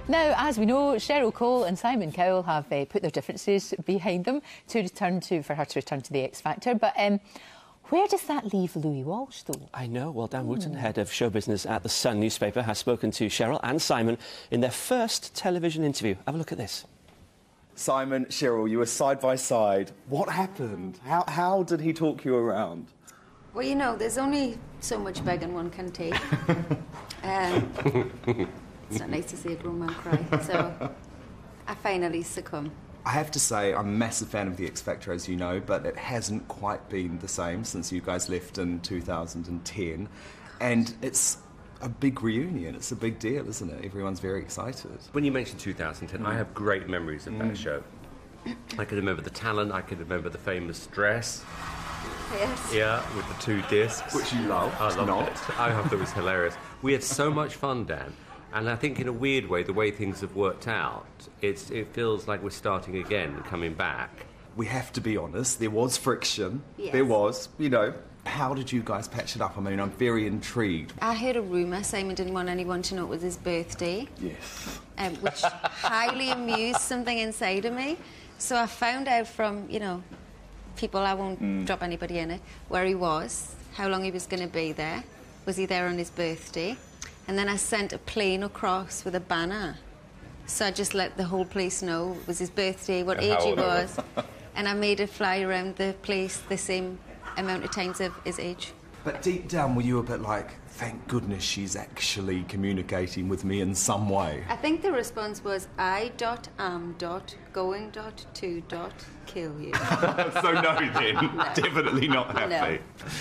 Now, as we know, Cheryl Cole and Simon Cowell have put their differences behind them for her to return to the X Factor. But where does that leave Louis Walsh, though? I know. Well, Dan Wootton, head of show business at The Sun newspaper, has spoken to Cheryl and Simon in their first television interview. Have a look at this. Simon, Cheryl, you were side by side. What happened? How did he talk you around? Well, you know, there's only so much begging one can take. It's not nice to see a grown man cry, so I finally succumb. I have to say, I'm a massive fan of the X Factor, as you know, but it hasn't quite been the same since you guys left in 2010. And it's a big reunion. It's a big deal, isn't it? Everyone's very excited. When you mentioned 2010, I have great memories of that show. I can remember the talent, I can remember the famous dress. Yes. Yeah, with the 2 discs. Which you loved. I loved it. I thought it was hilarious. We had so much fun, Dan. And I think in a weird way, the way things have worked out, it feels like we're starting again, coming back. We have to be honest, there was friction. Yes. There was, you know. How did you guys patch it up? I mean, I'm very intrigued. I heard a rumour Simon didn't want anyone to know it was his birthday. Yes. Which highly amused something inside of me. So I found out from, you know, people, I won't drop anybody in it, where he was, how long he was going to be there. Was he there on his birthday? And then I sent a plane across with a banner. So I just let the whole place know it was his birthday, what age he was. And I made it fly around the place the same amount of times of his age. But deep down, were you a bit like, thank goodness she's actually communicating with me in some way? I think the response was, I.am.going.to.kill you. So no, then. No. Definitely not happy. No.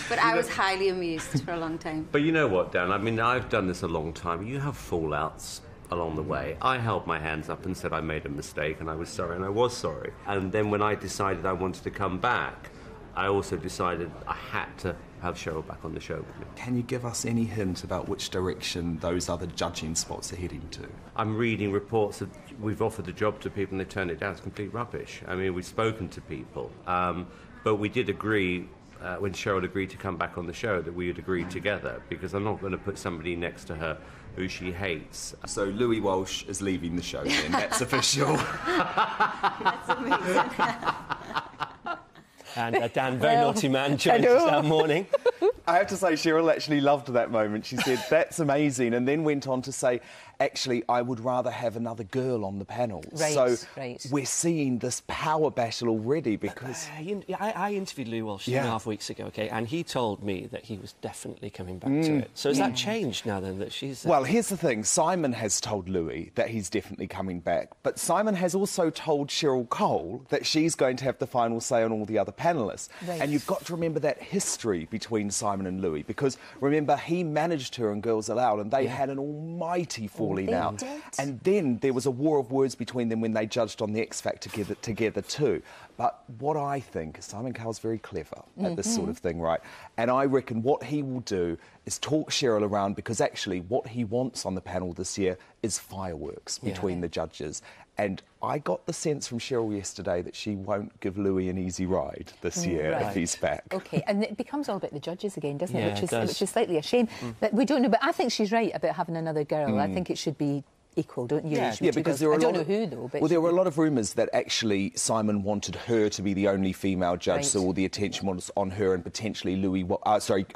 But I was highly amused for a long time. But you know what, Dan? I mean, I've done this a long time. You have fallouts along the way. I held my hands up and said I made a mistake and I was sorry, and I was sorry. And then when I decided I wanted to come back, I also decided I had to have Cheryl back on the show with me. Can you give us any hint about which direction those other judging spots are heading to? I'm reading reports that we've offered the job to people and they turned it down. It's complete rubbish. I mean, we've spoken to people. But we did agree, when Cheryl agreed to come back on the show, that we would agree together, because I'm not going to put somebody next to her who she hates. So Louis Walsh is leaving the show then, that's official. That's amazing. And Dan, very naughty man, joined us that morning. I have to say, Cheryl actually loved that moment. She said, that's amazing, and then went on to say, actually, I would rather have another girl on the panel. Right, so right. We're seeing this power battle already because... I interviewed Louis Walsh 2.5 weeks ago, OK, and he told me that he was definitely coming back to it. So has that changed now, then, that she's... Well, here's the thing. Simon has told Louis that he's definitely coming back, but Simon has also told Cheryl Cole that she's going to have the final say on all the other panellists. Right. And you've got to remember that history between Simon and Louis, because, remember, he managed her in Girls Aloud, and they had an almighty falling out. Did. And then there was a war of words between them when they judged on the X Factor together too. But what I think is Simon Cowell's very clever at this sort of thing, right? And I reckon what he will do is talk Cheryl around, because actually what he wants on the panel this year is fireworks between the judges. And I got the sense from Cheryl yesterday that she won't give Louis an easy ride this year if he's back. OK, and it becomes all about the judges again, doesn't it? Yeah, Which is slightly a shame. But we don't know. But I think she's right about having another girl. I think it should be equal, don't you? Yeah, because there are I don't know who, though. But well, there were a lot of rumours that actually Simon wanted her to be the only female judge, Right. so all the attention was on her, and potentially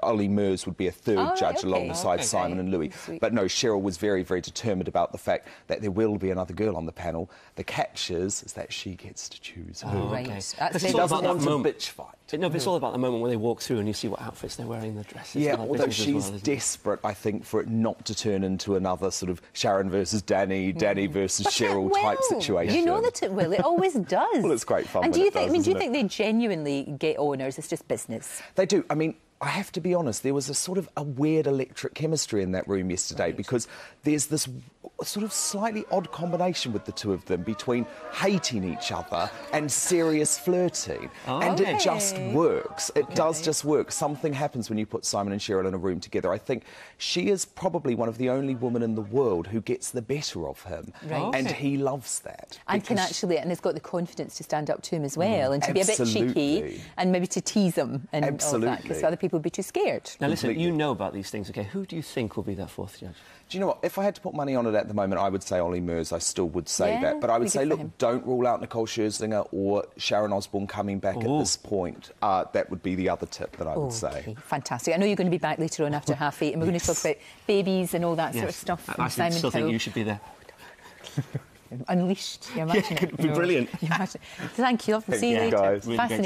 Ollie Murs would be a third judge alongside Simon and Louis. Sweet. But no, Cheryl was very, very determined about the fact that there will be another girl on the panel. The catch is that she gets to choose who. Right. Okay. That's She very doesn't important. want a bitch fight. No, but it's all about the moment when they walk through and you see what outfits they're wearing, the dresses. Yeah, and the although business as she's well, isn't it? desperate, I think, for it not to turn into another sort of Sharon versus Danny, Danny versus But Cheryl it type will. situation. You know that it will. It always does. Well, it's great fun And when do you it think? does, I mean, do you isn't think they genuinely get owners? It's just business. They do. I mean, I have to be honest, there was a sort of a weird electric chemistry in that room yesterday because there's this sort of slightly odd combination with the two of them between hating each other and serious flirting. And it just works. It does just work. Something happens when you put Simon and Cheryl in a room together. I think she is probably one of the only women in the world who gets the better of him. Right. And he loves that. And can actually, and has got the confidence to stand up to him as well and to be a bit cheeky Absolutely. and maybe to tease him and all that. Because other people people would be too scared. Now, listen, Completely. you know about these things, OK? Who do you think will be that fourth judge? Do you know what? If I had to put money on it at the moment, I would say Ollie Murs. I still would say Yeah, that. But I would be say, good for look, him. don't rule out Nicole Scherzinger or Sharon Osbourne coming back at this point. That would be the other tip that I would say. Fantastic. I know you're going to be back later on after 8:30, and we're going to talk about babies and all that sort of stuff. I and Simon still think Cowell. you should be there. Unleashed. You imagine Yeah, it'd be brilliant. You imagine. Thank you. Love to see you you, later. guys. Really great to Fascinating.